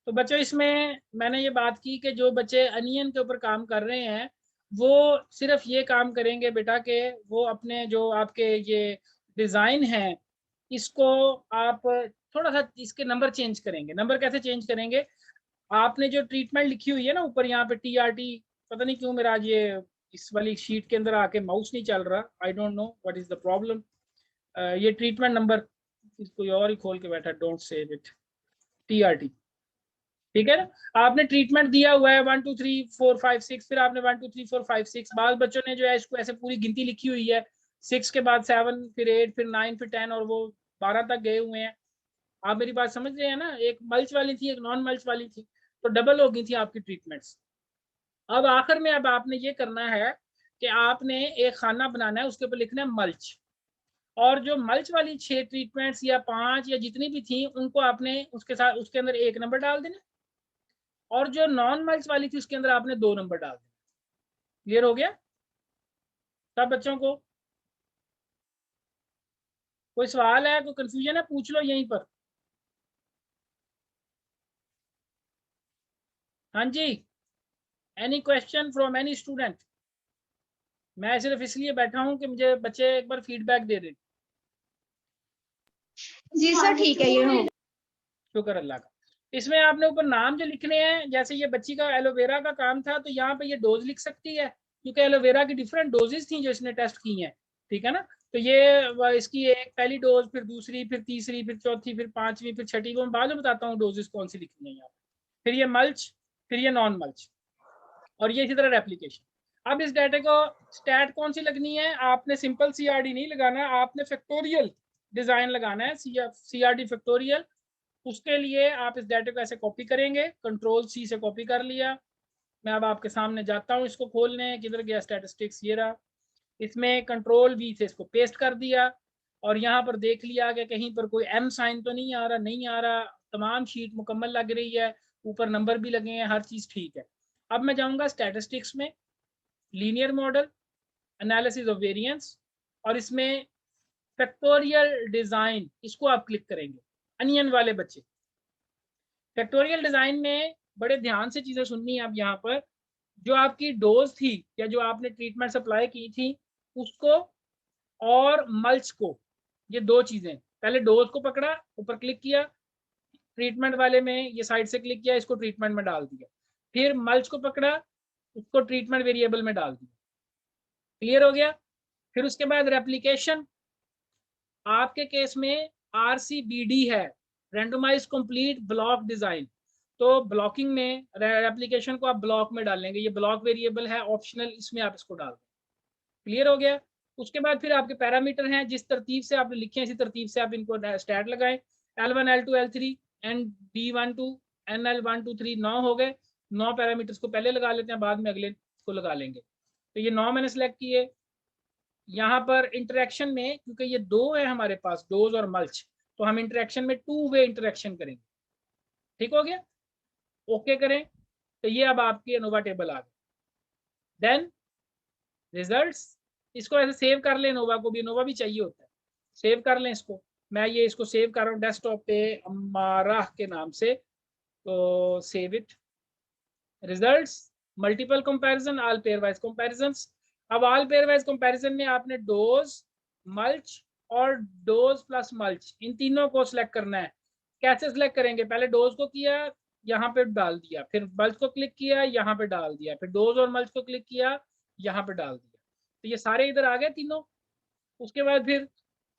तो बच्चों इसमें मैंने ये बात की कि जो बच्चे अनियन के ऊपर काम कर रहे हैं वो सिर्फ ये काम करेंगे बेटा कि वो अपने जो आपके ये डिज़ाइन है इसको आप थोड़ा सा इसके नंबर चेंज करेंगे। नंबर कैसे चेंज करेंगे? आपने जो ट्रीटमेंट लिखी हुई है ना ऊपर यहाँ पे TRT, पता नहीं क्यों मेरा आज ये इस वाली शीट के अंदर आके माउस नहीं चल रहा, I don't know what is the problem. ये ट्रीटमेंट नंबर कोई और ही खोल के बैठा, डोंट सेव इट। TRT, ठीक है ना। आपने ट्रीटमेंट दिया हुआ है 1 2 3 4 5 6, फिर आपने 1 2 3 4 5 6, बाद बच्चों ने जो है इसको ऐसे पूरी गिनती लिखी हुई है, 6 के बाद 7, फिर 8, फिर 9, फिर 10 और वो 12 तक गए हुए हैं। आप मेरी बात समझ रहे हैं ना? एक मल्च वाली थी, एक नॉन मल्च वाली थी, तो डबल हो गई थी आपकी ट्रीटमेंट्स। अब आखिर में अब आपने ये करना है कि आपने एक खाना बनाना है, उसके ऊपर लिखना है मल्च, और जो मल्च वाली 6 ट्रीटमेंट्स या 5 या जितनी भी थी उनको आपने उसके साथ उसके अंदर 1 नंबर डाल देना, और जो नॉन मल्च वाली थी उसके अंदर आपने 2 नंबर डाल देना। क्लियर हो गया सब बच्चों को? कोई सवाल है, कोई कंफ्यूजन है, पूछ लो यहीं पर। हाँ जी, any question from any student? मैं सिर्फ इसलिए बैठा हूँ कि मुझे बच्चे एक बार फीडबैक दे दें। जी सर ठीक है, ये हो। शुक्र अल्लाह का। इसमें आपने ऊपर नाम जो लिखने हैं, जैसे ये बच्ची का एलोवेरा का काम था तो यहाँ पे ये डोज लिख सकती है, क्योंकि एलोवेरा की डिफरेंट डोजेस थी जो इसने टेस्ट की हैं, ठीक है ना। तो ये इसकी एक पहली डोज, फिर दूसरी, फिर तीसरी, फिर चौथी, फिर पांचवी, फिर छठी, वो मैं बाद में बताता हूँ डोजेस कौन सी लिखनी है यहाँ। फिर ये मल्च, फिर ये नॉन मल्च, और ये इसी तरह रेप्लीकेशन। अब इस डाटा को स्टैट कौन सी लगनी है? आपने सिंपल CRD नहीं लगाना, आपने फैक्टोरियल डिजाइन लगाना है, CRD फैक्टोरियल। उसके लिए आप इस डाटा को ऐसे कॉपी करेंगे, Ctrl+C से कॉपी कर लिया। मैं अब आपके सामने जाता हूँ इसको खोलने, किधर गया स्टैटिस्टिक्स, ये रहा। इसमें Ctrl+V से इसको पेस्ट कर दिया, और यहाँ पर देख लिया कि कहीं पर कोई M साइन तो नहीं आ रहा, नहीं आ रहा, तमाम शीट मुकम्मल लग रही है, ऊपर नंबर भी लगे हैं, हर चीज़ ठीक है। अब मैं जाऊँगा स्टैटिस्टिक्स में, linear model, analysis of variance, और इसमें फैक्टोरियल डिज़ाइन, इसको आप क्लिक करेंगे। अनियन वाले बच्चे, फैक्टोरियल डिज़ाइन में बड़े ध्यान से चीज़ें सुननी है। अब यहाँ पर जो आपकी डोज थी या जो आपने ट्रीटमेंट सप्लाई की थी उसको और मल्च को, ये दो चीज़ें, पहले डोज को पकड़ा, ऊपर क्लिक किया, ट्रीटमेंट वाले में ये साइड से क्लिक किया, इसको ट्रीटमेंट में डाल दिया, फिर मल्च को पकड़ा, उसको ट्रीटमेंट वेरिएबल में डाल दिया। क्लियर हो गया? फिर उसके बाद रेप्लिकेशन, आपके केस में RCBD है, रेंडोमाइज कंप्लीट ब्लॉक डिजाइन। तो ब्लॉकिंग में एप्लीकेशन को आप ब्लॉक में डालेंगे, ये ब्लॉक वेरिएबल है ऑप्शनल, इसमें आप इसको डाल दें। क्लियर हो गया? उसके बाद फिर आपके पैरामीटर हैं, जिस तरतीब से आपने लिखे हैं इसी तरतीब से आप इनको स्टैट लगाएं। L1 L2 L3 ND12 NL1 2 3 9 हो गए। 9 पैरामीटर्स को पहले लगा लेते हैं, बाद में अगले को लगा लेंगे। तो ये 9 मैंने सेलेक्ट किए। यहाँ पर इंटरेक्शन में, क्योंकि ये दो है हमारे पास, डोज और मल्च, तो हम इंटरेक्शन में 2 वे इंटरेक्शन करेंगे। ठीक हो गया? ओके करें। तो ये अब आपकी एनोवा टेबल आ गई। देन रिजल्ट्स, इसको ऐसे सेव कर लें, एनोवा को भी, एनोवा भी चाहिए होता है, सेव कर लें इसको। मैं ये इसको सेव कर रहा हूँ डेस्कटॉप पे अमारा के नाम से, तो save it. Results, multiple comparison, all pair wise comparisons. अब ऑल पेयर वाइज कंपैरिजन में आपने डोज, मल्च और डोज प्लस मल्च, इन तीनों को सिलेक्ट करना है। कैसे सिलेक्ट करेंगे? पहले डोज को किया, यहाँ पे डाल दिया, फिर मल्च को क्लिक किया, यहाँ पे डाल दिया, फिर डोज और मल्च को क्लिक किया, यहाँ पे डाल दिया। तो ये सारे इधर आ गए तीनों। उसके बाद फिर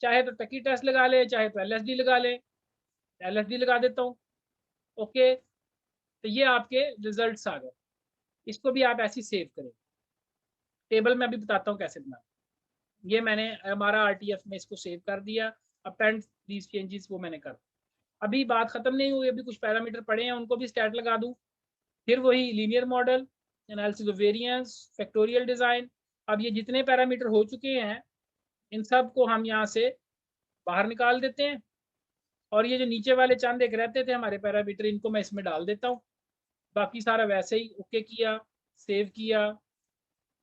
चाहे तो टकी टेस्ट लगा ले, चाहे तो LSD लगा ले, LSD लगा देता हूँ। ओके, तो ये आपके रिजल्ट्स आ गए। इसको भी आप ऐसे सेव करें। टेबल में अभी बताता हूँ कैसे बनाना। ये मैंने हमारा RTF में इसको सेव कर दिया, अपेंड दीज चेंजेस वो मैंने कर। अभी बात खत्म नहीं हुई, अभी कुछ पैरामीटर पड़े हैं, उनको भी स्टैट लगा दूँ। फिर वही linear model, analysis of variance, factorial design. अब ये जितने पैरामीटर हो चुके हैं इन सब को हम यहाँ से बाहर निकाल देते हैं, और ये जो नीचे वाले चंद एक रहते थे हमारे पैरामीटर, इनको मैं इसमें डाल देता हूँ। बाकी सारा वैसे ही ओके किया, सेव किया,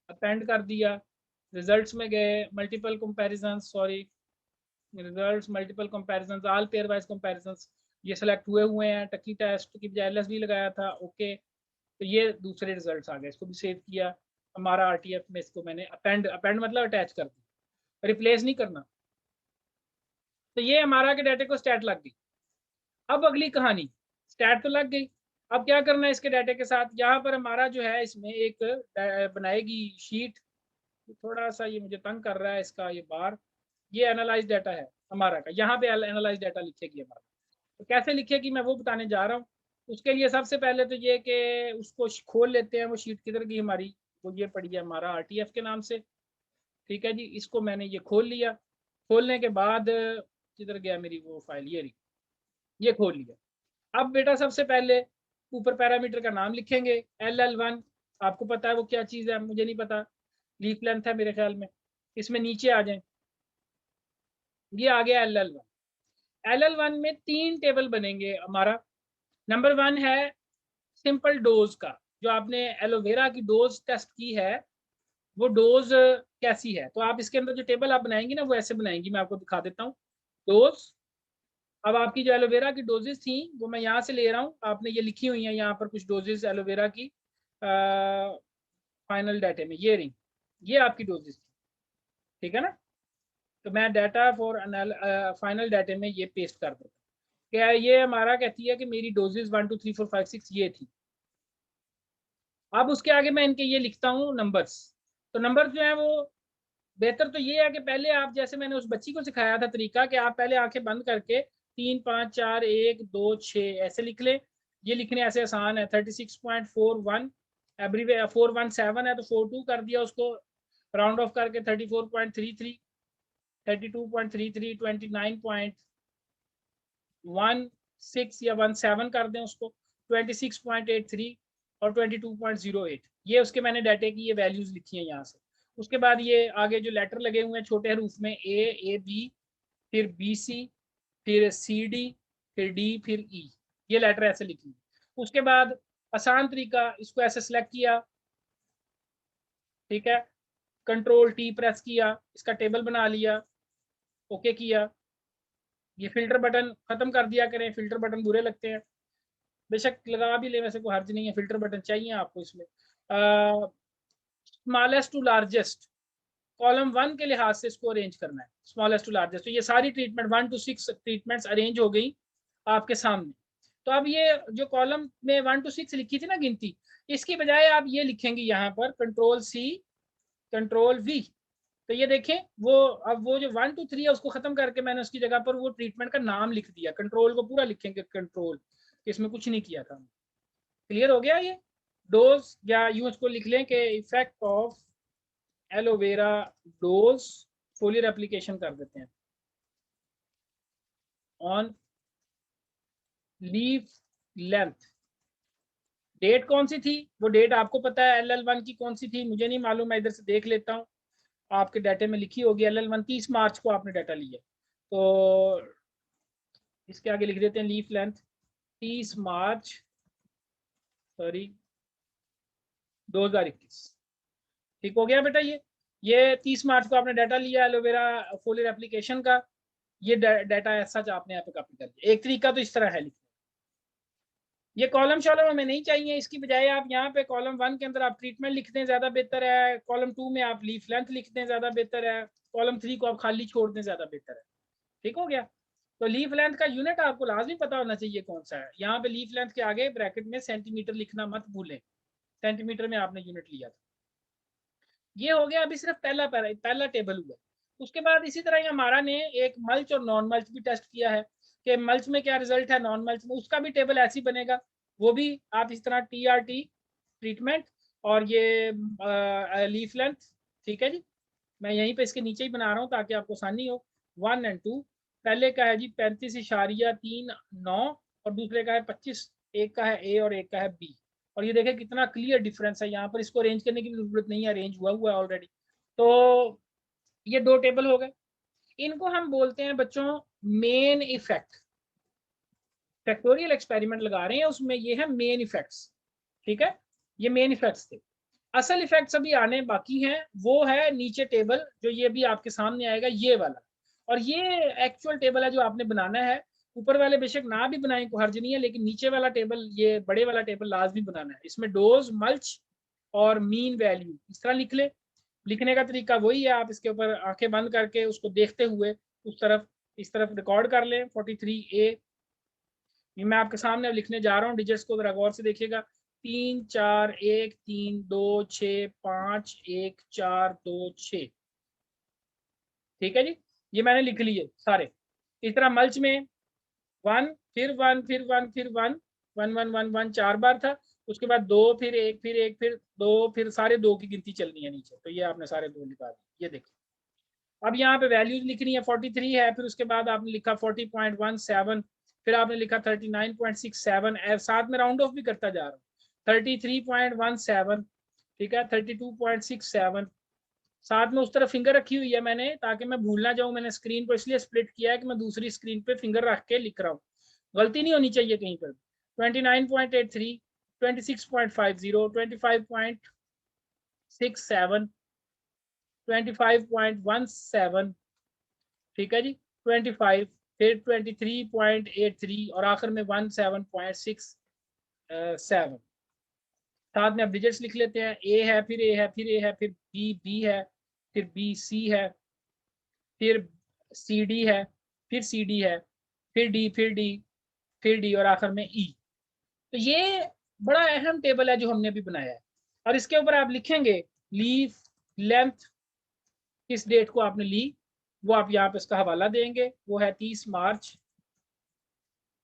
अपेंड कर दिया, रिजल्ट्स में गए, multiple comparisons, sorry, results, multiple comparisons, all pair wise comparisons. ये सेलेक्ट हुए हैं, टकी टेस्ट की बजाय LSB लगाया था, ओके। तो ये दूसरे रिजल्ट्स आ गए, इसको भी सेव किया। हमारा RTF में इसको मैंने अपेंड मतलब अटैच कर दिया, रिप्लेस नहीं करना। तो ये हमारा के डाटे को स्टैट लग गई। अब अगली कहानी, स्टैट तो लग गई, अब क्या करना है इसके डाटे के साथ। यहाँ पर हमारा जो है इसमें एक बनाएगी शीट, थोड़ा सा ये मुझे तंग कर रहा है इसका ये बार। ये एनालाइज डाटा है हमारा का, यहाँ पे एनालाइज डाटा लिखेगी हमारा। तो कैसे लिखेगी मैं वो बताने जा रहा हूँ। उसके लिए सबसे पहले तो ये कि उसको खोल लेते हैं, वो शीट किधर गई हमारी, वो ये पड़ी है हमारा RTF के नाम से। ठीक है जी, इसको मैंने ये खोल लिया। खोलने के बाद किधर गया मेरी वो फाइल, ये रही, ये खोल लिया। अब बेटा सबसे पहले ऊपर पैरामीटर का नाम लिखेंगे LL1। आपको पता है वो क्या चीज़ है, मुझे नहीं पता, लीफ लेंथ है मेरे ख्याल में। इसमें नीचे आ जाए, ये आ गया LL1। LL1 में 3 टेबल बनेंगे हमारा। नंबर 1 है सिंपल डोज का, जो आपने एलोवेरा की डोज टेस्ट की है वो डोज कैसी है। तो आप इसके अंदर जो टेबल आप बनाएंगी ना वो ऐसे बनाएंगी, मैं आपको दिखा देता हूँ। डोज, अब आपकी जो एलोवेरा की डोजेस थी वो मैं यहाँ से ले रहा हूँ, आपने ये लिखी हुई है यहाँ पर कुछ डोजेस एलोवेरा की फाइनल डाटे में, ये रही, ये आपकी डोजेस थी। ठीक है ना, तो मैं डाटा फॉर फाइनल डाटे में ये पेस्ट कर देता हूँ। क्या ये हमारा कहती है कि मेरी डोजेस 1 2 3 4 5 6 ये थी। अब उसके आगे मैं इनके ये लिखता हूँ नंबर्स। तो नंबर जो है वो बेहतर तो ये है कि पहले आप, जैसे मैंने उस बच्ची को सिखाया था तरीका, कि आप पहले आंखें बंद करके 3 5 4 1 2 6 ऐसे लिख लें। ये लिखने ऐसे आसान है। 36.41 एवरीवे 417 है तो 42 कर दिया, उसको राउंड ऑफ करके 34.33 32.33 29.16 या 17 कर दें उसको, 26.83 और 22.08। ये उसके मैंने डाटे की ये वैल्यूज लिखी हैं यहाँ से। उसके बाद ये आगे जो लेटर लगे हुए हैं छोटे हरूफ में, A B, फिर BC, फिर CD, फिर D, फिर E, ये लेटर ऐसे लिखी। उसके बाद आसान तरीका, इसको ऐसे सेलेक्ट किया, ठीक है, Ctrl+T प्रेस किया, इसका टेबल बना लिया, ओके किया। ये फिल्टर बटन खत्म कर दिया करें, फिल्टर बटन बुरे लगते हैं, बेशक लगा भी ले, वैसे कोई हर्ज नहीं है, फिल्टर बटन चाहिए आपको इसमें। स्मॉलेस्ट टू लार्जेस्ट, कॉलम 1 के लिहाज से इसको अरेंज करना है, स्मॉलेस्ट टू लार्जेस्ट। तो ये सारी ट्रीटमेंट 1 to 6 ट्रीटमेंट्स अरेंज हो गई आपके सामने। तो अब ये जो कॉलम में 1 to 6 लिखी थी ना गिनती, इसकी बजाय आप ये लिखेंगे यहाँ पर Ctrl+C Ctrl+V। तो ये देखें वो, अब वो जो 1 2 3 है उसको खत्म करके मैंने उसकी जगह पर वो ट्रीटमेंट का नाम लिख दिया। कंट्रोल को पूरा लिखेंगे कंट्रोल, इसमें कुछ नहीं किया था। क्लियर हो गया ये डोज, या यूं इसको लिख लें कि effect of aloe vera dose फोलियर application कर देते हैं ऑन लीफ लेंथ। डेट कौन सी थी, वो डेट आपको पता है LL1 की कौन सी थी, मुझे नहीं मालूम, मैं इधर से देख लेता हूँ। आपके डाटे में लिखी होगी LL1 30 मार्च को आपने डाटा लिया, तो इसके आगे लिख देते हैं लीफ लेंथ 30 मार्च, सॉरी 2021। ठीक हो गया बेटा, ये 30 मार्च को आपने डाटा लिया एलोवेरा फोलियर एप्लीकेशन का। ये डाटा ऐसा आपने यहाँ पे कॉपी कर दिया। एक तरीका तो इस तरह है लिखने। ये कॉलम शॉलम हमें नहीं चाहिए, इसकी बजाय आप यहाँ पे कॉलम 1 के अंदर आप ट्रीटमेंट लिख दें, ज्यादा बेहतर है। कॉलम 2 में आप लीफ लेंथ लिख दें, ज्यादा बेहतर है। कॉलम 3 को आप खाली छोड़ दें, ज्यादा बेहतर है। ठीक हो गया। तो लीफ लेंथ का यूनिट आपको लाजमी पता होना चाहिए कौन सा है। यहाँ पे लीफ लेंथ के आगे ब्रैकेट में सेंटीमीटर लिखना मत भूलें, सेंटीमीटर में आपने यूनिट लिया था। ये हो गया, अभी सिर्फ पहला टेबल हुआ। उसके बाद इसी तरह ही हमारा ने एक मल्च और नॉन मल्च भी टेस्ट किया है कि मल्च में क्या रिजल्ट है, नॉन मल्च में, उसका भी टेबल ऐसे ही बनेगा। वो भी आप इस तरह TRT ट्रीटमेंट और ये लीफ लेंथ। ठीक है जी, मैं यहीं पे इसके नीचे ही बना रहा हूँ ताकि आपको आसानी हो। 1 और 2, पहले का है जी 35.39 और दूसरे का है 25। एक का है A और एक का है B। और ये देखें कितना क्लियर डिफरेंस है, यहाँ पर इसको अरेंज करने की जरूरत नहीं है, अरेंज हुआ है ऑलरेडी। तो ये 2 टेबल हो गए। इनको हम बोलते हैं बच्चों मेन इफेक्ट। फैक्टोरियल एक्सपेरिमेंट लगा रहे हैं उसमें, ये है मेन इफेक्ट्स। ठीक है, ये मेन इफेक्ट्स थे। असल इफेक्ट्स अभी आने बाकी हैं, वो है नीचे टेबल जो ये भी आपके सामने आएगा, ये वाला। और ये एक्चुअल टेबल है जो आपने बनाना है। ऊपर वाले बेशक ना भी बनाए को हर्ज नहीं है, लेकिन नीचे वाला टेबल, ये बड़े वाला टेबल लाजमी बनाना है। इसमें डोज, मल्च और मीन वैल्यू इस तरह लिख ले। लिखने का तरीका वही है, आप इसके ऊपर आंखें बंद करके उसको देखते हुए उस तरफ इस तरफ रिकॉर्ड कर लें। 43A ये मैं आपके सामने अब लिखने जा रहा हूँ। डिजिट्स को जरा गौर से देखिएगा। 3 4 1 3 2 6 5 1 4 2 6। ठीक है जी, ये मैंने लिख लिए सारे। इस तरह मल्च में 1 फिर 1 फिर 1 फिर 1 1 1 1 1 4 बार था। उसके बाद 2 फिर 1 फिर 1 फिर 2 फिर सारे 2 की गिनती चलनी है नीचे। तो ये आपने सारे 2 लिखा दिए। ये देखिए अब यहाँ पे वैल्यूज लिखनी है। 43 है, फिर उसके बाद आपने लिखा 40.17, फिर आपने लिखा 39.67, साथ में राउंड ऑफ भी करता जा रहा हूँ। 33.17, ठीक है, 32.67, साथ में उस तरफ फिंगर रखी हुई है मैंने ताकि मैं भूल ना जाऊं। मैंने स्क्रीन को इसलिए स्प्लिट किया है कि मैं दूसरी स्क्रीन पे फिंगर रख के लिख रहा हूँ, गलती नहीं होनी चाहिए कहीं पर। 29.83, 26.50, 25.67, 25.17, ठीक है जी, 25, फिर 23.83 और आखिर में 17.67। साथ में अब डिजिट्स लिख लेते हैं। ए है, फिर ए है, फिर ए है, फिर बी है, फिर बी सी है, फिर सी डी है, फिर सी डी है, फिर डी, फिर डी, फिर डी और आखिर में ई। तो ये बड़ा अहम टेबल है जो हमने अभी बनाया है। और इसके ऊपर आप लिखेंगे लीफ लेंथ, किस डेट को आपने ली वो आप यहाँ पे इसका हवाला देंगे, वो है 30 मार्च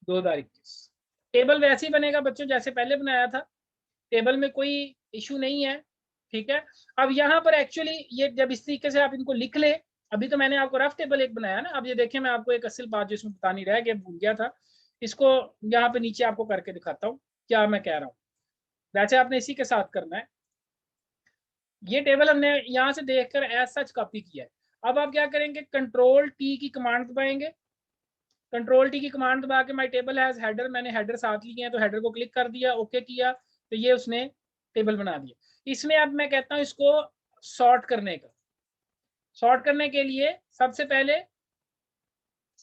2021। टेबल वैसे ही बनेगा बच्चों जैसे पहले बनाया था, टेबल में कोई इशू नहीं है। ठीक है, अब यहाँ पर एक्चुअली ये जब इस तरीके से आप इनको लिख ले, अभी तो मैंने आपको रफ टेबल एक बनाया ना, अब ये देखें मैं आपको एक असल बात जो इसमें बतानी रह गया, भूल गया था, इसको यहाँ पे नीचे आपको करके दिखाता हूँ क्या मैं कह रहा हूँ। वैसे आपने इसी के साथ करना है। ये टेबल हमने यहाँ से देखकर एज सच कॉपी किया है। अब आप क्या करेंगे, कंट्रोल टी की कमांड दबाएंगे। कंट्रोल टी की कमांड दबा के माई टेबल हैज हेडर, मैंने हेडर साथ लिए हैं तो हेडर को क्लिक कर दिया, ओके किया, तो ये उसने टेबल बना दिया। इसमें अब मैं कहता हूँ इसको सॉर्ट करने का। सॉर्ट करने के लिए सबसे पहले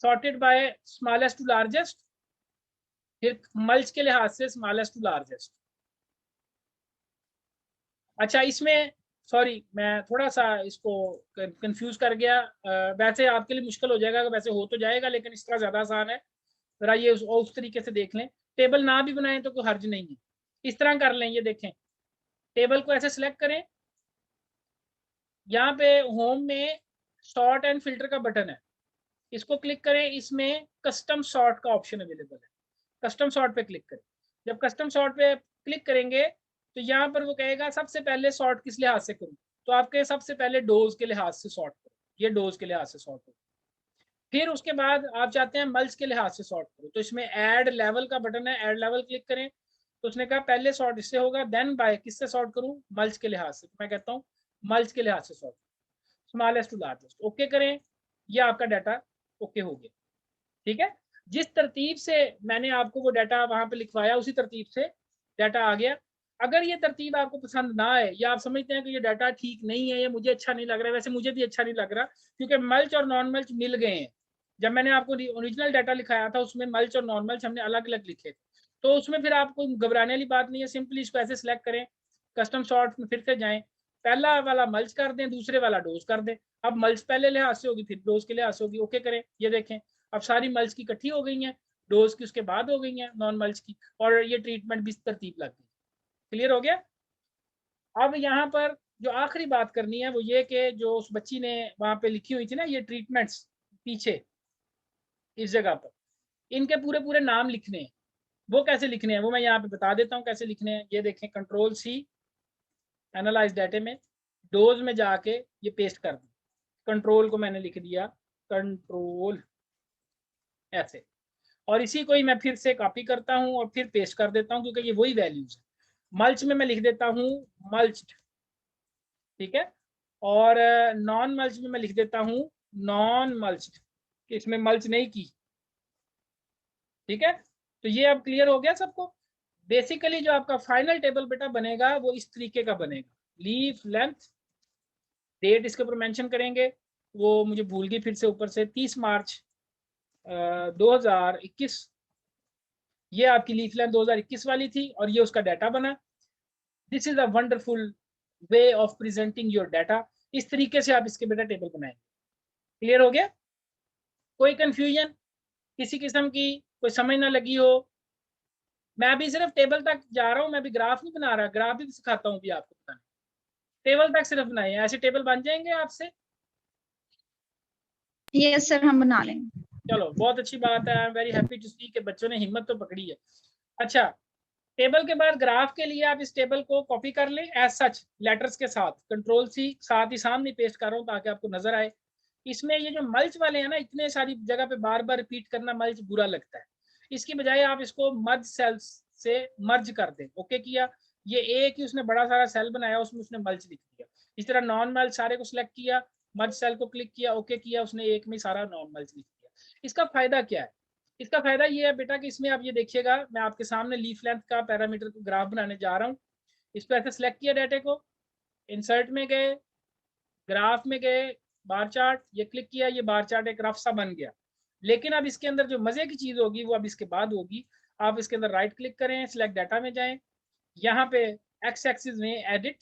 sorted by smallest to largest, फिर मल्च के लिहाज से स्मॉलेस्ट टू लार्जेस्ट। अच्छा इसमें सॉरी मैं थोड़ा सा इसको कंफ्यूज कर गया। वैसे आपके लिए मुश्किल हो जाएगा, वैसे हो तो जाएगा लेकिन इस तरह ज्यादा आसान है। जरा ये उस तरीके से देख लें। टेबल ना भी बनाए तो कोई हर्ज नहीं है, इस तरह कर लें। ये देखें, टेबल को ऐसे सिलेक्ट करें, यहाँ पे होम में सॉर्ट एंड फिल्टर का बटन है, इसको क्लिक करें। इसमें कस्टम सॉर्ट का ऑप्शन अवेलेबल है, कस्टम सॉर्ट पे क्लिक करें। जब कस्टम सॉर्ट पे क्लिक करेंगे तो यहाँ पर वो कहेगा सबसे पहले सॉर्ट किस लिहाज से करूँ, तो आपके सबसे पहले डोज के लिहाज से सॉर्ट करो, ये डोज के लिहाज से सॉर्ट करो। फिर उसके बाद आप चाहते हैं मल्च के लिहाज से सॉर्ट करो, तो इसमें ऐड लेवल का बटन है, ऐड लेवल क्लिक करें। तो उसने कहा पहले सॉर्ट इससे होगा, देन बाय किससे सॉर्ट करूं, मल्च के लिहाज से। तो मैं कहता हूँ मल्च के लिहाज से sort, smallest to largest, okay करें। ये आपका डाटा ओके हो गया। ठीक है, जिस तरतीब से मैंने आपको वो डाटा वहां पे लिखवाया उसी तरतीब से डाटा आ गया। अगर ये तरतीब आपको पसंद ना आए या आप समझते हैं कि ये डाटा ठीक नहीं है, ये मुझे अच्छा नहीं लग रहा है, वैसे मुझे भी अच्छा नहीं लग रहा क्योंकि मल्च और नॉन मल्च मिल गए हैं। जब मैंने आपको ओरिजिनल डाटा लिखाया था उसमें मल्च और नॉन मल्च हमने अलग अलग लिखे थे, तो उसमें फिर आपको घबराने वाली बात नहीं है। सिंपली इसको ऐसे सिलेक्ट करें, कस्टम सॉर्ट में फिर से जाएं, पहला वाला मल्च कर दें, दूसरे वाला डोज कर दें। अब मल्च पहले लिहाज से होगी, फिर डोज के लिहाज से होगी, ओके करें। ये देखें अब सारी मल्च की इकट्ठी हो गई हैं, डोज की उसके बाद हो गई हैं नॉन मल्च की, और ये ट्रीटमेंट भी तरतीब लग गई। क्लियर हो गया। अब यहाँ पर जो आखिरी बात करनी है वो ये कि जो उस बच्ची ने वहां पे लिखी हुई थी ना ये ट्रीटमेंट्स पीछे इस जगह पर, इनके पूरे पूरे नाम लिखने हैं। वो कैसे लिखने हैं वो मैं यहाँ पे बता देता हूँ कैसे लिखने हैं। ये देखें, कंट्रोल सी, एनालाइज डाटे में डोज में जाके ये पेस्ट कर दी। कंट्रोल को मैंने लिख दिया कंट्रोल ऐसे, और इसी को ही मैं फिर से कॉपी करता हूं और फिर पेस्ट कर देता हूं क्योंकि ये वही वैल्यूज है। मल्च में मैं लिख देता हूं मल्च्ड, ठीक है, और नॉन मल्च में मैं लिख देता हूं नॉन मल्च्ड, इसमें मल्च नहीं की। ठीक है, तो ये अब क्लियर हो गया सबको। बेसिकली जो आपका फाइनल टेबल बेटा बनेगा वो इस तरीके का बनेगा। लीफ लेंथ, डेट इसके ऊपर मेंशन करेंगे, वो मुझे भूल गई फिर से ऊपर से, 30 मार्च 2021, ये आपकी लीफ लेंथ 2021 वाली थी और ये उसका डाटा बना। This is a wonderful way of presenting your data. इस तरीके से आप इसके बेटा टेबल बनाएंगे। क्लियर हो गया? कोई कंफ्यूजन किसी किस्म की, कोई समझ ना लगी हो? मैं अभी सिर्फ टेबल तक जा रहा हूँ, मैं अभी ग्राफ नहीं बना रहा, ग्राफ भी सिखाता हूँ अभी आपको बनाना। टेबल तक सिर्फ बनाए, ऐसे टेबल बन जाएंगे आपसे? यस सर, हम बना लेंगे। चलो बहुत अच्छी बात है। I am very happy to see कि बच्चों ने हिम्मत तो पकड़ी है। अच्छा, टेबल के बाद ग्राफ के लिए आप इस टेबल को कॉपी कर लें एज सच लेटर्स के साथ, कंट्रोल सी, साथ ही सामने पेस्ट कर रहा हूँ ताकि आपको नजर आए। इसमें ये जो मल्च वाले हैं ना, इतने सारी जगह पे बार बार रिपीट करना मल्च बुरा लगता है। इसकी बजाय आप इसको मर्ज सेल्स से मर्ज कर दें। ओके किया, ये एक ही उसने बड़ा सारा सेल बनाया, उसमें उसने मल्च लिख दिया। इस तरह नॉन मल्च सारे को सिलेक्ट किया, मर्ज सेल को क्लिक किया, ओके किया, उसने एक में सारा नॉन मल्च लिख दिया। इसका फायदा क्या है? इसका फायदा ये है बेटा कि इसमें आप ये देखिएगा, मैं आपके सामने लीफ लेंथ का पैरामीटर ग्राफ बनाने जा रहा हूँ। इस पर ऐसे सिलेक्ट किया डाटे को, इंसर्ट में गए, ग्राफ में गए, बार चार्ट, ये क्लिक किया, ये बार चार्ट एक रफ सा बन गया। लेकिन अब इसके अंदर जो मजे की चीज होगी वो अब इसके बाद होगी। आप इसके अंदर राइट क्लिक करें, सिलेक्ट डाटा में जाएं, यहाँ पे एक्स एक्सिस में एडिट,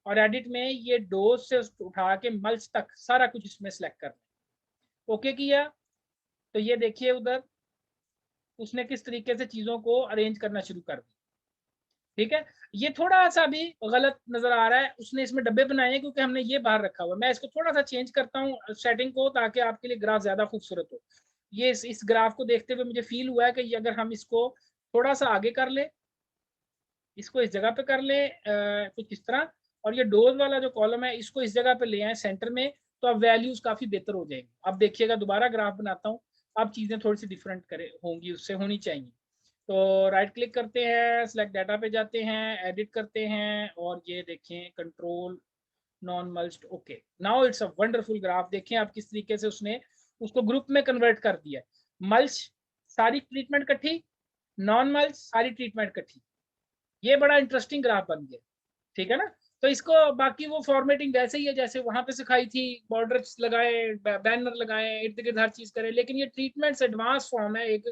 और एडिट में ये डोज से उठा के मल्च तक सारा कुछ इसमें सिलेक्ट करना। ओके किया तो ये देखिए उधर उसने किस तरीके से चीजों को अरेंज करना शुरू कर दिया। ठीक है, ये थोड़ा सा भी गलत नजर आ रहा है, उसने इसमें डब्बे बनाए हैं क्योंकि हमने ये बाहर रखा हुआ। मैं इसको थोड़ा सा चेंज करता हूँ सेटिंग को ताकि आपके लिए ग्राफ ज्यादा खूबसूरत हो। ये इस ग्राफ को देखते हुए मुझे फील हुआ है कि अगर हम इसको थोड़ा सा आगे कर ले, इसको इस जगह पे कर ले कुछ इस तरह, और ये डोज वाला जो कॉलम है इसको इस जगह पे ले आए सेंटर में, तो अब वैल्यूज काफी बेहतर हो जाएंगी। अब देखिएगा दोबारा ग्राफ बनाता हूँ, अब चीजें थोड़ी सी डिफरेंट करे होंगी, उससे होनी चाहिए। तो राइट क्लिक करते हैं, सिलेक्ट डाटा पे जाते हैं, एडिट करते हैं, और ये देखें control non mulched. Okay, now it's a wonderful graph. देखें आप किस तरीके से उसने उसको ग्रुप में कन्वर्ट कर दिया। मल्च सारी ट्रीटमेंट इकट्ठी, नॉन मल्च सारी ट्रीटमेंट इकट्ठी। ये बड़ा इंटरेस्टिंग ग्राफ बन गया। ठीक है ना? तो इसको बाकी वो फॉर्मेटिंग वैसे ही है जैसे वहां पे सिखाई थी, बॉर्डर्स लगाए, बैनर लगाए, इर्द गिर्द हर चीज करें, लेकिन ये ट्रीटमेंट्स एडवांस फॉर्म है एक,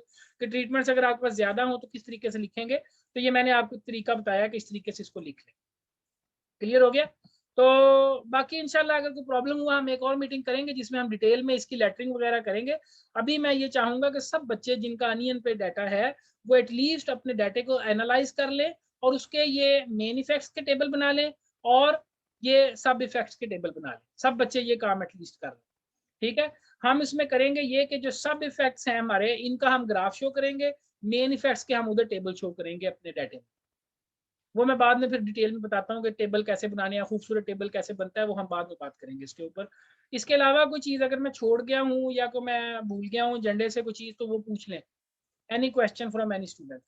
कि ट्रीटमेंट्स अगर आपके पास ज्यादा हो तो किस तरीके से लिखेंगे। तो ये मैंने आपको तरीका बताया कि इस तरीके से इसको लिख लें। क्लियर हो गया? तो बाकी इंशाल्लाह अगर कोई प्रॉब्लम हुआ हम एक और मीटिंग करेंगे जिसमें हम डिटेल में इसकी लेटरिंग वगैरह करेंगे। अभी मैं ये चाहूंगा कि सब बच्चे जिनका अनियन पे डाटा है वो एटलीस्ट अपने डाटे को एनालाइज कर ले और उसके ये मेन इफेक्ट्स के टेबल बना लें और ये सब इफेक्ट्स के टेबल बना लें। सब बच्चे ये काम एटलीस्ट कर लें। ठीक है, हम इसमें करेंगे ये कि जो सब इफेक्ट्स हैं हमारे, इनका हम ग्राफ शो करेंगे, मेन इफेक्ट्स के हम उधर टेबल शो करेंगे अपने डाटे में। वो मैं बाद में फिर डिटेल में बताता हूँ कि टेबल कैसे बनाने, या खूबसूरत टेबल कैसे बनता है, वो हम बाद में बात करेंगे इसके ऊपर। इसके अलावा कोई चीज़ अगर मैं छोड़ गया हूँ या को मैं भूल गया हूँ झंडे से कोई चीज़, तो वो पूछ लें। Any question from any student?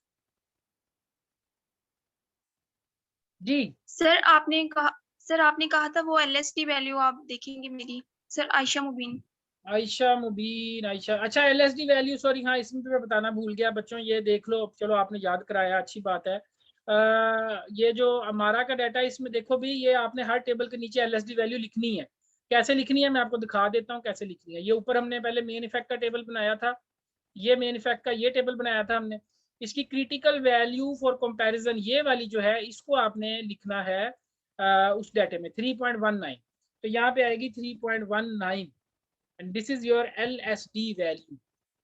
जी सर आपने कहा था वो एलएसटी वैल्यू आप देखेंगे मेरी। सर आयशा मुबीन। आयशा मुबीन, आयशा, अच्छा एलएसडी वैल्यू, सॉरी हाँ इसमें भी मैं बताना भूल गया बच्चों, ये देख लो, चलो आपने याद कराया, अच्छी बात है। ये जो हमारा का डाटा है इसमें देखो भी, ये आपने हर टेबल के नीचे एलएसडी वैल्यू लिखनी है। कैसे लिखनी है मैं आपको दिखा देता हूँ कैसे लिखनी है। ये ऊपर हमने पहले मेन इफेक्ट का टेबल बनाया था, ये मेन इफेक्ट का ये टेबल बनाया था हमने। इसकी क्रिटिकल वैल्यू फॉर कंपैरिजन ये वाली जो है इसको आपने लिखना है उस डाटे में 3.19। तो यहाँ पे आएगी 3.19 and this is your LSD value.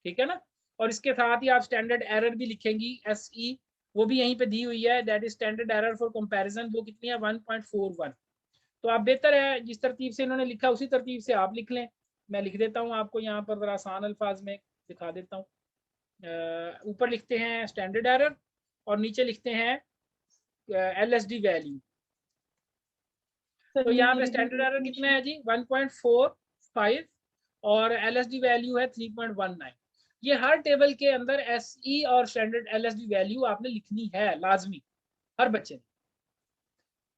ठीक है ना? और इसके साथ ही आप स्टैंडर्ड एरर भी लिखेंगी SE, वो भी यहीं पे दी हुई है, that is standard error for comparison, वो कितनी है 1.41। तो आप बेहतर है जिस तरतीब से इन्होंने लिखा उसी तरतीब से आप लिख लें। मैं लिख देता हूँ आपको यहाँ पर जरा आसान अल्फाज में दिखा देता हूँ। ऊपर लिखते हैं स्टैंडर्ड एरर और नीचे लिखते हैं LSD वैल्यू। तो यहाँ पे स्टैंडर्ड एरर कितना है जी 1.45 और LSD वैल्यू है 3.19। ये हर टेबल के अंदर SE और स्टैंडर्ड LSD वैल्यू आपने लिखनी है लाजमी, हर बच्चे ने।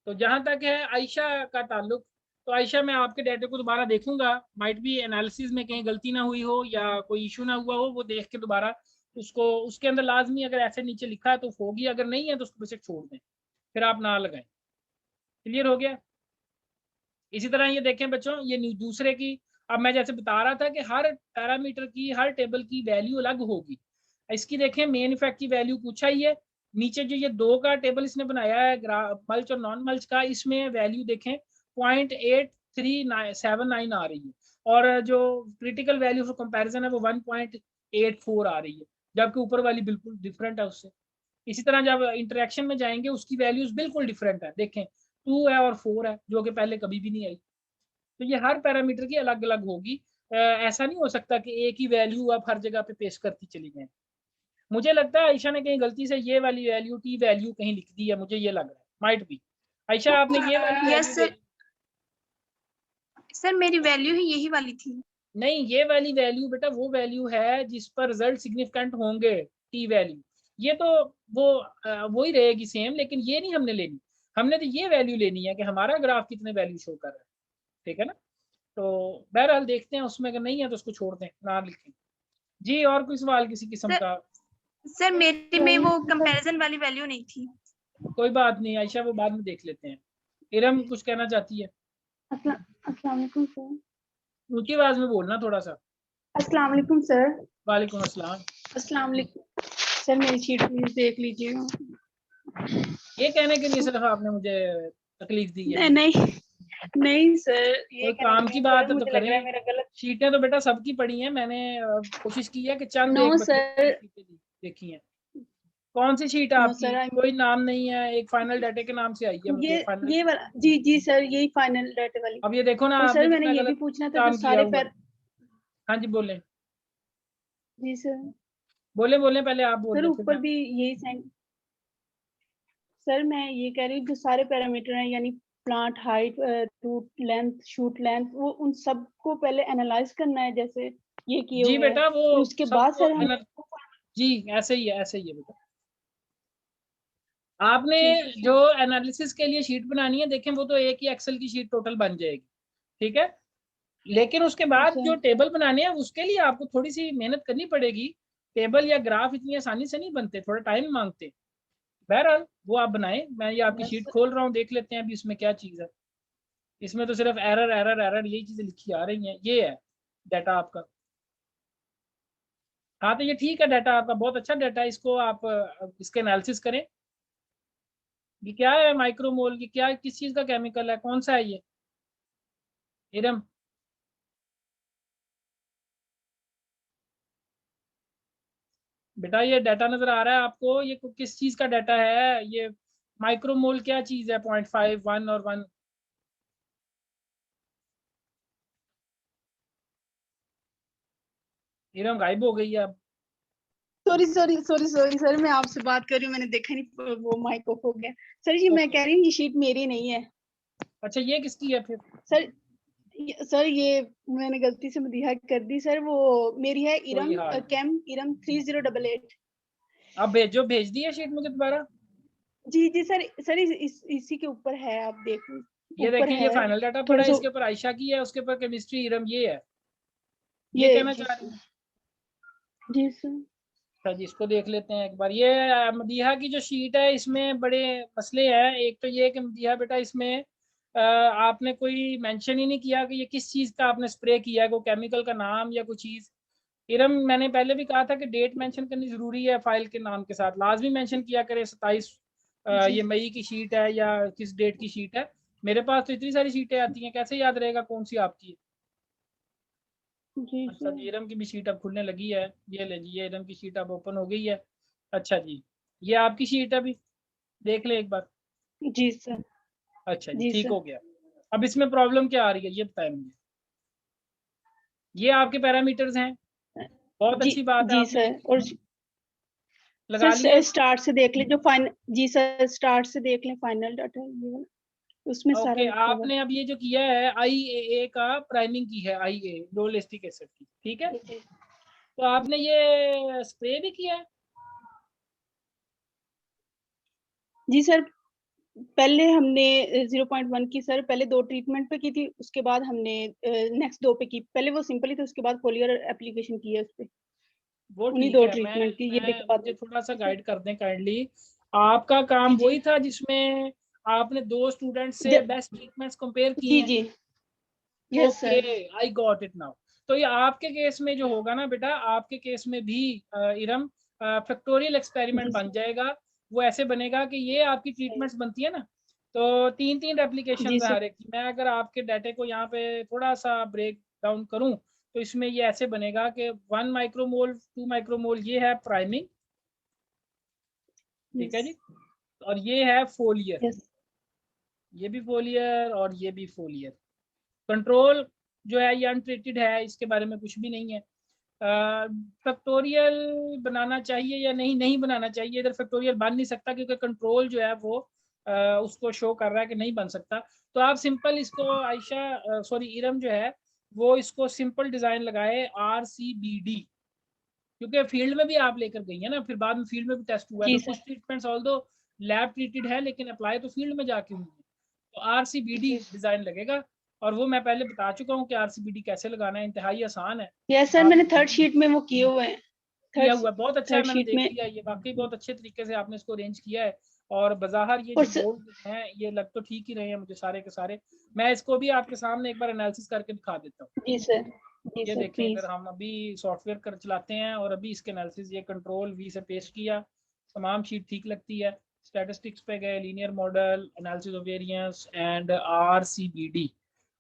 तो जहां तक है आयशा का ताल्लुक, तो आयशा मैं आपके डाटे को दोबारा देखूंगा, माइट भी एनालिसिस में कहीं गलती ना हुई हो या कोई इशू ना हुआ हो, वो देख के दोबारा उसको उसके अंदर लाजमी अगर ऐसे नीचे लिखा है तो होगी, अगर नहीं है तो उसको बस छोड़ दें, फिर आप ना लगाएं। क्लियर हो गया? इसी तरह ये देखें बच्चों, ये दूसरे की अब मैं जैसे बता रहा था कि हर पैरामीटर की, हर टेबल की वैल्यू अलग होगी। इसकी देखें मेन इफेक्ट की वैल्यू पूछा ही है। नीचे जो ये 2 का टेबल इसने बनाया है मल्च और नॉन मल्च का, इसमें वैल्यू देखें 0.8379 आ रही है, और जो क्रिटिकल वैल्यू फॉर कंपैरिजन है वो 1.84 आ रही है, जबकि ऊपर वाली बिल्कुल डिफरेंट है उससे। इसी तरह जब इंटरेक्शन में जाएंगे उसकी वैल्यूज बिल्कुल डिफरेंट है, देखें 2 है और 4 है, जो कि पहले कभी भी नहीं आई। तो ये हर पैरामीटर की अलग अलग होगी। ऐसा नहीं हो सकता कि एक ही वैल्यू आप हर जगह पे पेश करती चली जाए। मुझे लगता है आयशा ने कहीं गलती से ये वाली वैल्यू टी वैल्यू कहीं लिख दी है, मुझे ये लग रहा है, माइट बी। आयशा आपने ये वाली यस वैल्यू सर, सर मेरी वैल्यू ही यही वाली थी। नहीं, ये वाली वैल्यू बेटा वो वैल्यू है जिस पर रिजल्ट सिग्निफिकेंट होंगे, टी वैल्यू। ये तो वो ही रहेगी सेम, लेकिन ये नहीं हमने लेनी। हमने तो ये वैल्यू लेनी है कि हमारा ग्राफ कितने वैल्यू शो कर रहा है, ठीक है ना। तो बहरहाल देखते हैं, उसमें अगर नहीं है तो उसको छोड़ दें, ना लिखें। जी, और कोई सवाल किसी किस्म सर, का? सर मेरे में वो कंपैरिजन वाली वैल्यू नहीं थी। कोई बात नहीं आयशा, वो बाद में देख लेते हैं। इरम कुछ कहना चाहती है? अस्सलाम वालेकुम सर। ऊंची आवाज में बोलना थोड़ा सा। अस्सलाम वालेकुम सर। वालेकुम अस्सलाम। अस्सलाम वालेकुम सर, मेरी शीट प्लीज देख लीजिएगा। ये कहने के लिए सिर्फ आपने मुझे तकलीफ दी है? नहीं नहीं सर, ये कोई काम की बात है तो मुझे लग रहा है करें। मेरा गलत। शीटें तो बेटा सबकी पड़ी हैं, मैंने कोशिश की है कि चंद नो एक बच्चे की सर, शीटें देखी हैं। कौन सी शीट है नो आपकी? सर, कोई नाम नहीं है, एक फाइनल डाटा के नाम से आई है मुझे, फाइनल। ये वाला जी जी सर, यही फाइनल डाटा वाली। अब ये देखो ना, और आपने सर मैंने कितना ये भी गलत पूछना था, जो काम किया सारे हुआ है। हाँ जी बोलें। जी सर, बोले बोले, पहले आप बोल सर लें फिर ऊपर मैं। भी यही सेंड। सर मैं ये कह रही हूँ, जो सारे पैरामीटर हैं, यानी plant height, root length, shoot length, वो उन सबको पहले एनालाइज करना है, जैसे ये किए जी हुए हैं, बेटा, और वो उसके बाद सबको सर हम। जी ऐसे ही है, ऐसे ही है बेटा। आपने ठीक है जो सर। एनालिसिस के लिए शीट बनानी है, देखें वो तो एक ही एक्सेल की शीट टोटल बन जाएगी, ठीक है। लेकिन उसके बाद अच्छा जो टेबल बनाने हैं उसके लिए आपको थोड़ी सी मेहनत करनी पड़ेगी। टेबल या ग्राफ इतनी आसानी से नहीं बनते, थोड़ा टाइम मांगते। बहरहाल वो आप बनाएं, मैं ये आपकी यस शीट खोल रहा हूँ, देख लेते हैं अभी इसमें क्या चीज़ है। इसमें तो सिर्फ एरर एरर एरर यही चीज़ें लिखी आ रही हैं। ये है डाटा आपका। हाँ तो ये ठीक है, डाटा आपका बहुत अच्छा डाटा है, इसको आप इसके एनालिसिस करें। ये क्या है माइक्रोमोल, ये क्या किस चीज़ का केमिकल है, कौन सा है ये इरम? बेटा ये डाटा नजर आ रहा है आपको, ये किस चीज का डाटा है ये? माइक्रोमोल क्या चीज है? 0.5, 1 और 1? इरम गायब हो गई है अब। Sorry sorry sorry sorry sir, मैं आपसे बात कर रही हूँ, मैंने देखा नहीं, वो माइक ऑफ हो गया। सर जी मैं कह रही हूँ, ये शीट मेरी नहीं है अच्छा, ये किसकी है फिर? सर। सर ये मैंने गलती से मदीहा कर दी सर, वो मेरी है। कोई इरम हाल नहीं। कैम इरम 3088। अब भेजो, भेज दी है शीट मुझे दोबारा। जी जी सर, सर इसी के ऊपर है, आप देख ये ऊपर देखिए, ये है फाइनल डाटा थोड़ा पड़ा है, सा। इसके ऊपर आयशा की है, उसके ऊपर केमिस्ट्री इरम ये है। ये ये कहना जी चाह रही सर, है। जी सर। अच्छा जी, इसको देख लेते हैं एक बार। ये मदीहा की जो शीट है इसमें बड़े मसले हैं। एक तो ये कि मदीहा बेटा इसमें आपने कोई मेंशन ही नहीं किया कि ये किस चीज़ का आपने स्प्रे किया है, कोई केमिकल का नाम या कोई चीज़। इरम मैंने पहले भी कहा था कि डेट मेंशन करनी ज़रूरी है, फाइल के नाम के साथ लाजमी मेंशन किया करें। 27 जी ये मई की शीट है या किस डेट की शीट है। मेरे पास तो इतनी सारी शीटें आती हैं, कैसे याद रहेगा कौन सी आपकी है? जी अच्छा सर। जी, इरम की भी शीट अब खुलने लगी है। ये ले जी, ये इरम की शीट अब ओपन हो गई है। अच्छा जी, ये आपकी शीट है, अभी देख ले एक बार। जी सर। अच्छा जी, जी ठीक सर। हो गया। अब इसमें प्रॉब्लम क्या आ रही है ये बताएं मुझे। ये आपके पैरामीटर्स हैं, बहुत जी अच्छी बात है, जी आपने सर। और लगा सर लिए। स्टार्ट से देख ले, जो फाइनल। जी सर, स्टार्ट से देख लें, फाइनल डाटा ये वाला, उसमें सारा ओके, लिखा हुआ आपने अब ये जो किया है IAA का प्राइमिंग की है, IA लोल एस्टिक एसिड की, ठीक है। है। तो आपने ये स्प्रे भी किया है? जी सर, पहले हमने 0.1 की सर, पहले 2 ट्रीटमेंट पे की थी, उसके बाद हमने नेक्स्ट 2 पे की। पहले वो सिंपल ही थी, उसके बाद फोलियर एप्लीकेशन की है उस पे। वो उन्हीं ठीक 2 है, मैं ट्रीटमेंट की, ये मैं दिखा मुझे दो थोड़ा सा सर। गाइड कर दें काइंडली। आपका जी काम जी वही था जिसमें आपने 2 स्टूडेंट से ज- बेस्ट ट्रीटमेंट्स कंपेयर की जी हैं? जी yes sir. Okay, I got it now. तो ये आपके केस में जो होगा ना बेटा, आपके केस में भी इरम फैक्टोरियल एक्सपेरिमेंट बन जाएगा। वो ऐसे बनेगा कि ये आपकी ट्रीटमेंट्स बनती है ना, तो 3 एप्लीकेशन जी है सर। हर एक की। मैं अगर आपके डाटे को यहाँ पे थोड़ा सा ब्रेक डाउन करूँ तो इसमें ये ऐसे बनेगा कि 1 माइक्रोमोल 2 माइक्रोमोल ये है प्राइमिंग, ठीक है जी, और ये है फोलियर, यस ये भी फोलियर और ये भी फोलियर। कंट्रोल जो है ये अनट्रीटेड है, इसके बारे में कुछ भी नहीं है। फैक्टोरियल बनाना चाहिए या नहीं, नहीं बनाना चाहिए। इधर फैक्टोरियल बन नहीं सकता क्योंकि कंट्रोल जो है वो उसको शो कर रहा है कि नहीं बन सकता। तो आप सिंपल इसको आयशा सॉरी इरम जो है वो इसको सिंपल डिजाइन लगाए RCBD, क्योंकि फील्ड में भी आप लेकर गई है ना, फिर बाद में फील्ड में भी टेस्ट हुआ है। जी तो कुछ sir. Treatments although lab treated है लेकिन अप्लाई तो फील्ड में जाके हुई है। तो RCBD डिजाइन लगेगा, और वो मैं पहले बता चुका हूँ कि RCBD कैसे लगाना है, इंतहाई आसान है। यस सर, मैंने थर्ड शीट में वो किए हुए हैं। किया हुआ है, बहुत अच्छा है, थर्ड मैंने शीट देख में। लिया, ये वाकई बहुत अच्छे तरीके से आपने इसको अरेंज किया है। और बाज़ाहिर ये और जो बोर्ड हैं ये लग तो ठीक ही रहे हैं मुझे सारे के सारे। मैं इसको भी आपके सामने एक बार एनालिसिस करके दिखा देता हूँ। जी सर। जी ये सर देखें, प्लीज। अगर हम अभी सॉफ्टवेयर कर चलाते हैं और अभी इसके एनालिसिस ये कंट्रोल V से पेश किया, तमाम शीट ठीक लगती है। स्टैटिस्टिक्स पे गए, linear model, analysis of variance and RCBD,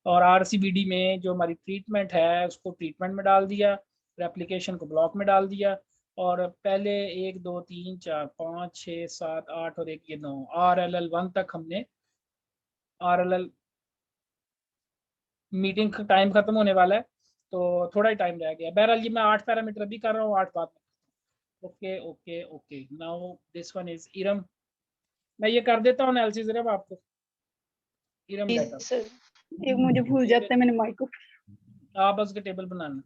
और RCBD में जो हमारी ट्रीटमेंट है उसको ट्रीटमेंट में डाल दिया, रेप्लिकेशन को ब्लॉक में डाल दिया, और पहले 1 2 3 4 5 6 7 8 और 1 ये 9 RLL1 तक हमने RLL मीटिंग का टाइम खत्म होने वाला है तो थोड़ा ही टाइम रह गया। बहरहाल ये मैं 8 पैरामीटर अभी कर रहा हूँ, 8 बाद में। Okay okay okay, now this one is Iram. मैं ये कर देता हूँ एनालिसिस इरम आपको, इरम जी डाटा। सर, एक मुझे भूल जाता है, मैंने माइक को। आप उसके टेबल बनाना,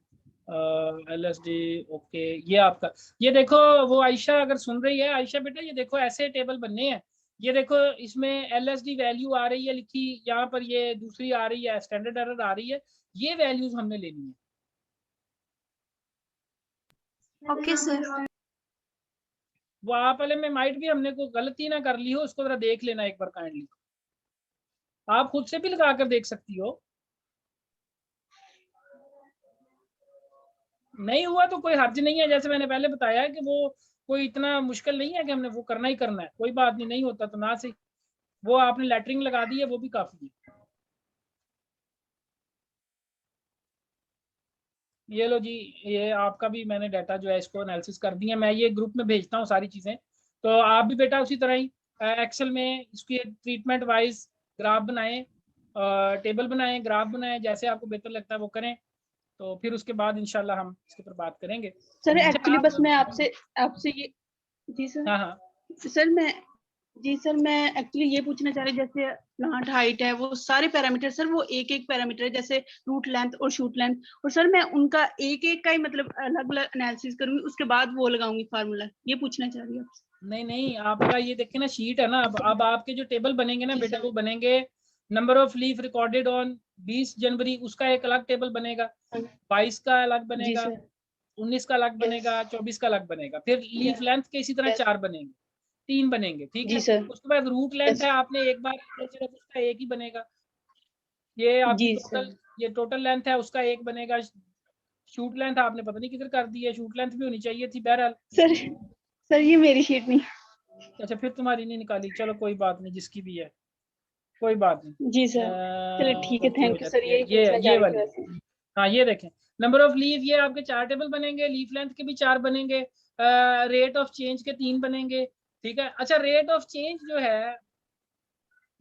LSD। ओके, ये आपका, ये देखो वो आयशा अगर सुन रही है, आयशा बेटा ये देखो ऐसे टेबल बनने हैं। ये देखो इसमें LSD वैल्यू आ रही है लिखी, यहाँ पर ये दूसरी आ रही है, स्टैंडर्ड एरर आ रही है, ये वैल्यूज हमने लेनी है। Okay sir. वो आप वाले में माइट भी हमने कोई गलती ना कर ली हो, उसको जरा देख लेना एक बार काइंडली। आप खुद से भी लगा कर देख सकती हो, नहीं हुआ तो कोई हर्ज नहीं है। जैसे मैंने पहले बताया कि वो कोई इतना मुश्किल नहीं है कि हमने वो करना ही करना है, कोई बात नहीं, नहीं होता तो ना सही। वो आपने लेटरिंग लगा दी है, वो भी काफी है। ये लो जी, ये आपका भी मैंने डाटा जो है इसको एनालिसिस कर दिया। मैं ये ग्रुप में भेजता हूँ सारी चीज़ें, तो आप भी बेटा उसी तरह ही एक्सेल में इसकी ट्रीटमेंट वाइज ग्राफ बनाएं, टेबल बनाएं, ग्राफ बनाएं, जैसे आपको बेहतर लगता है वो करें। तो फिर उसके बाद इंशाल्लाह हम इसके ऊपर बात करेंगे। सर अच्छा एक्चुअली बस आप, मैं आपसे आपसे ये, जी सर। हाँ हाँ सर मैं, जी सर मैं एक्चुअली ये पूछना चाह रही, जैसे प्लांट हाइट है वो सारे पैरामीटर सर, वो एक एक पैरामीटर है जैसे रूट लेंथ और शूट लेंथ, और सर मैं उनका एक एक का ही मतलब अलग अलग एनालिसिस करूंगी, उसके बाद वो लगाऊंगी फार्मूला, ये पूछना चाह रही हूँ आपसे। नहीं नहीं, आपका ये देखिए ना शीट है ना, अब आपके जो टेबल बनेंगे ना जी बेटा, सर। वो बनेंगे number of leaf recorded on 20 जनवरी, उसका एक अलग टेबल बनेगा, 22 का अलग जी बनेगा, सर। 19 का अलग यस बनेगा, 24 का अलग बनेगा, फिर लीफ यस लेंथ के इसी तरह यस 4 बनेंगे, 3 बनेंगे, ठीक जी है। सर। उसके बाद रूट लेंथ यस है, आपने एक बार सिर्फ उसका एक ही बनेगा। ये आपकी जी टोटल, सर। ये टोटल लेंथ है, उसका एक बनेगा। शूट लेंथ आपने पता नहीं किधर कर दी है, शूट लेंथ भी होनी चाहिए थी बहरहाल। सर ये मेरी शीट नहीं। अच्छा, फिर तुम्हारी नहीं निकाली, चलो कोई बात नहीं, जिसकी भी है कोई बात नहीं। जी सर, चलिए ठीक है, गलती हो थैंक यू सर, जाती है, यही पूछना चाह ये रही थी वाली। वैसे। हाँ ये देखें, नंबर ऑफ लीफ, ये आपके 4 टेबल बनेंगे, लीफ लेंथ के भी 4 बनेंगे, रेट ऑफ चेंज के 3 बनेंगे, ठीक है। अच्छा, रेट ऑफ चेंज जो है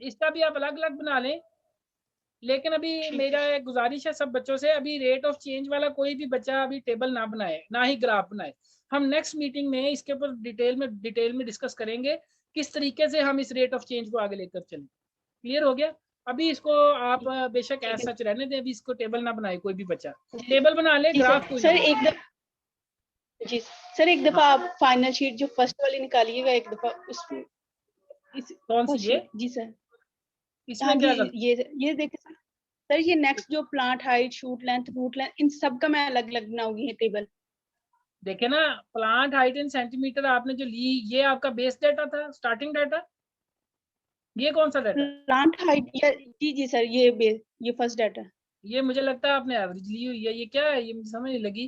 इसका भी आप अलग अलग बना लें, लेकिन अभी मेरा एक गुजारिश है सब बच्चों से, अभी रेट ऑफ चेंज वाला कोई भी बच्चा अभी टेबल ना बनाए, ना ही ग्राफ बनाए। हम नेक्स्ट मीटिंग में इसके ऊपर डिटेल में डिस्कस करेंगे किस तरीके से हम इस रेट ऑफ चेंज को आगे लेकर चलें। क्लियर हो गया? अभी इसको आप बेशक ठीक ऐसा है सच रहने दें, अभी इसको टेबल ना बनाए कोई भी बच्चा, टेबल बना ले, जी ग्राफ सर। कोई ना सर बनाए। एक दफा, जी सर एक दफा हाँ, आप फाइनल शीट जो फर्स्ट वाली निकालिएगा एक दफा, उसमें इस कौन सी फर्स्ट ये, शीट, जी सर। हाँ इसमें जी, क्या गलती? ये देखिए सर, सर ये नेक्स्ट जो plant height, shoot length, root length, इन सब का मैं अलग अलग बनाऊंगी ये टेबल। देखे ना, प्लांट हाइट इन सेंटीमीटर आपने जो ली, ये आपका बेस डाटा था, स्टार्टिंग डाटा। ये कौन सा डाटा? प्लांट हाइट, जी जी सर, ये फर्स्ट डाटा। ये मुझे लगता है आपने एवरेज ली हुई है, ये क्या है, ये मुझे समझ नहीं लगी।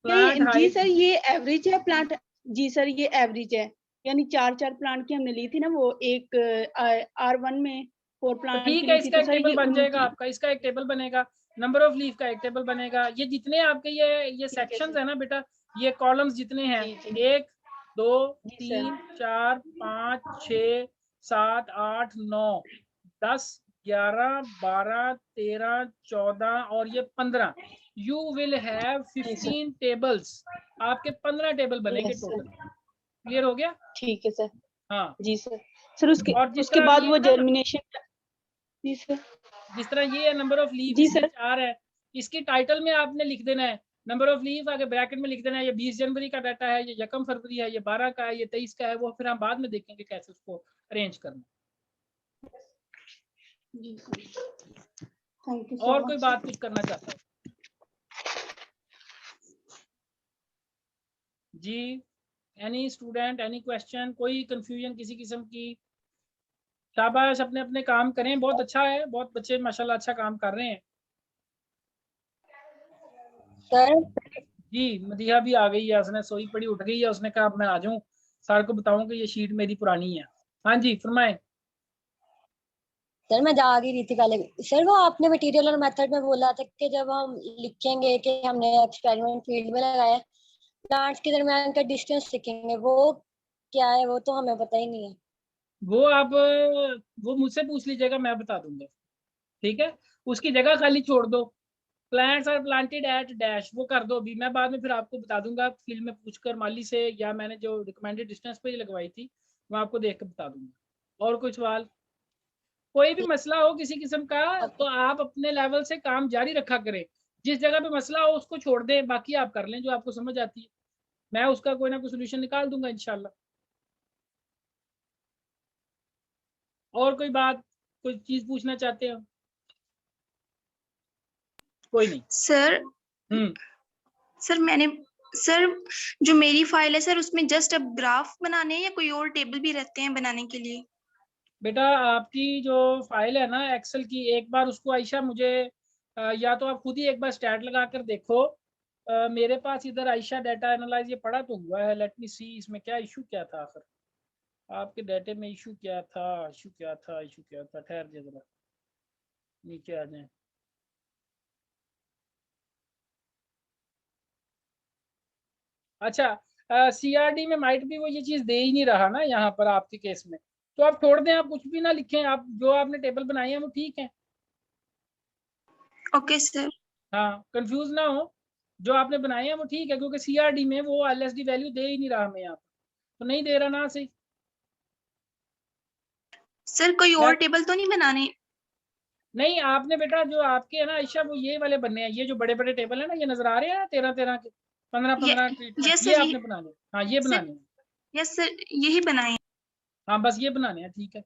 नहीं प्लांट जी हाइट, सर, ये एवरेज है प्लांट। जी सर, ये एवरेज है, यानी 4 प्लांट की हमने ली थी ना, वो एक R1 में 4 तो प्लांट ठीक की है, ली थी, इसका तो एक सर टेबल ये बन जाएगा उनकी। आपका, इसका एक टेबल बनेगा, नंबर ऑफ लीफ का एक टेबल बनेगा। ये जितने आपके ये ठीक है सेक्शंस सर। है ना बेटा, ये कॉलम्स जितने हैं, जी जी 1 2 जी सर। 3 4 5 6 7 8 9 10 11 12 13 14 और ये 15, यू विल हैव जी सर। 15 टेबल्स। आपके 15 टेबल बनेंगे यस सर। टोटल। क्लियर हो गया? ठीक है सर। हाँ। जी सर। सर उसके और जिस उसके तरह बाद ये वो है ना, जर्मिनेशन। जी सर। जिस तरह ये है नंबर ऑफ लीफ, जी इसकी सर। 4 है, इसकी टाइटल में आपने लिख देना है नंबर ऑफ लीफ, आगे ब्रैकेट में लिख देना है ये 20 जनवरी का डाटा है, ये 1 फरवरी है, ये 12 का है, ये 23 का है, वो फिर हम बाद में देखेंगे कैसे उसको अरेंज करना। जी सर। थैंक यू सो और कोई मच बात सर। कुछ करना चाहता है जी? एनी स्टूडेंट, एनी क्वेश्चन, कोई कंफ्यूजन किसी किस्म की? शाबाश, अपने अपने काम करें, बहुत अच्छा है, बहुत बच्चे माशाल्लाह अच्छा काम कर रहे हैं। सर जी मदीहा भी आ गई है, उसने सोई पड़ी उठ गई है, उसने कहा अब मैं आ जाऊं, सर को बताऊं कि ये शीट मेरी पुरानी है। हाँ जी फरमाएं। सर मैं जाग ही रही थी पहले। सर वो आपने मटेरियल और मेथड में बोला था कि जब हम लिखेंगे कि हमने एक्सपेरिमेंट फील्ड में लगाया, प्लांट्स के दरमियान का डिस्टेंस लिखेंगे, वो क्या है वो तो हमें पता ही नहीं है। वो आप वो मुझसे पूछ लीजिएगा, मैं बता दूंगा। ठीक है, उसकी जगह खाली छोड़ दो, plants are planted at dash, वो कर दो अभी, मैं बाद में फिर आपको बता दूंगा फील्ड में पूछकर माली से, या मैंने जो रिकमेंडेड डिस्टेंस पे लगवाई थी मैं आपको देख कर बता दूंगा। और कोई सवाल, कोई भी मसला हो किसी किस्म का, तो ओके आप अपने लेवल से काम जारी रखा करें। जिस जगह पे मसला हो उसको छोड़ दें, बाकी आप कर लें जो आपको समझ आती है, मैं उसका कोई ना कोई सोल्यूशन निकाल दूंगा इंशाल्लाह। और कोई बात, कोई चीज पूछना चाहते हो? कोई नहीं। सर हम्म। सर मैंने सर जो मेरी फाइल है सर, उसमें जस्ट अब ग्राफ बनाने हैं या कोई और टेबल भी रहते हैं बनाने के लिए? बेटा आपकी जो फाइल है ना एक्सेल की, एक बार उसको आयशा मुझे या तो आप खुद ही एक बार स्टैट लगा कर देखो। मेरे पास इधर आयशा डाटा एनालाइज ये पड़ा तो हुआ है, लेट मी सी इसमें क्या इशू क्या था आखिर, आपके डाटे में इशू क्या था, इशू क्या था, इशू क्या था, ठहर जाए जरा, नीचे आ जाए। अच्छा सीआरडी में माइट भी वो ये चीज़ दे ही नहीं रहा ना यहाँ पर आपके केस में, तो आप छोड़ दें, आप कुछ भी ना लिखें, आप जो आपने टेबल बनाए हैं वो ठीक है। Okay sir. हाँ कंफ्यूज ना हो, जो आपने बनाए हैं वो ठीक है, क्योंकि सीआरडी में वो एलएसडी वैल्यू दे ही नहीं रहा हमें यहाँ पर, तो नहीं दे रहा ना सही। सर कोई और मैं टेबल तो नहीं बनाने? नहीं, आपने बेटा जो आपके है ना आयशा, वो ये वाले बनने हैं, ये जो बड़े बड़े टेबल है ना, ये नजर आ रहे हैं ना 13 के 15 ट्रीटमेंट, यस ये सर, आपने बनाने हैं। हाँ ये सर बनाने हैं। यस सर, यही बनाए हैं। हाँ बस ये बनाने हैं, ठीक है,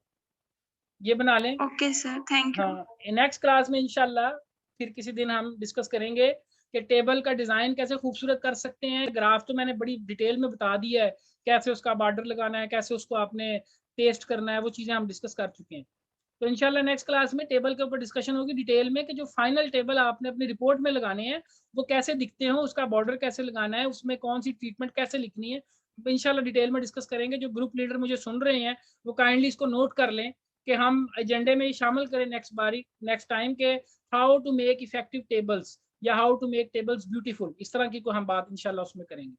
ये बना लें। Okay sir, thank you. हाँ नेक्स्ट क्लास में इंशाल्लाह फिर किसी दिन हम डिस्कस करेंगे कि टेबल का डिज़ाइन कैसे खूबसूरत कर सकते हैं। ग्राफ तो मैंने बड़ी डिटेल में बता दिया है, कैसे उसका बॉर्डर लगाना है, कैसे उसको आपने पेस्ट करना है, वो चीज़ें हम डिस्कस कर चुके हैं। तो इंशाल्लाह नेक्स्ट क्लास में टेबल के ऊपर डिस्कशन होगी डिटेल में, कि जो फाइनल टेबल आपने अपनी रिपोर्ट में लगाने हैं वो कैसे दिखते हो, उसका बॉर्डर कैसे लगाना है, उसमें कौन सी ट्रीटमेंट कैसे लिखनी है, इंशाल्लाह डिटेल में डिस्कस करेंगे। जो ग्रुप लीडर मुझे सुन रहे हैं वो काइंडली इसको नोट कर लें कि हम एजेंडे में ही शामिल करें नेक्स्ट टाइम के, how to make effective tables या how to make tables beautiful, इस तरह की को हम बात इंशाल्लाह उसमें करेंगे।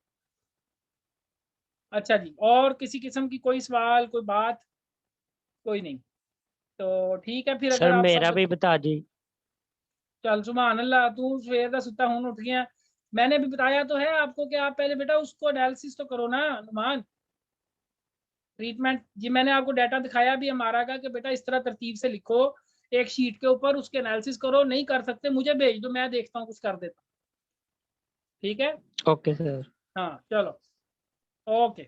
अच्छा जी, और किसी किस्म की कोई सवाल, कोई बात? कोई नहीं, तो ठीक है फिर, अगर सर आप मेरा सब, भी बता दी। चल सुभान अल्लाह, तू सवेर दा सुता हूं उठ गया। मैंने भी बताया तो है आपको कि आप पहले बेटा उसको एनालिसिस तो करो ना नुमान, ट्रीटमेंट जी मैंने आपको डाटा दिखाया भी हमारा का, कि बेटा इस तरह तरतीब से लिखो एक शीट के ऊपर, उसके एनालिसिस करो, नहीं कर सकते मुझे भेज दो, मैं देखता हूँ कुछ कर देता हूँ। ठीक है, ओके सर। हाँ चलो, ओके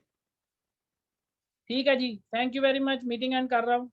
ठीक है जी, thank you very much, meeting end कर रहा हूँ।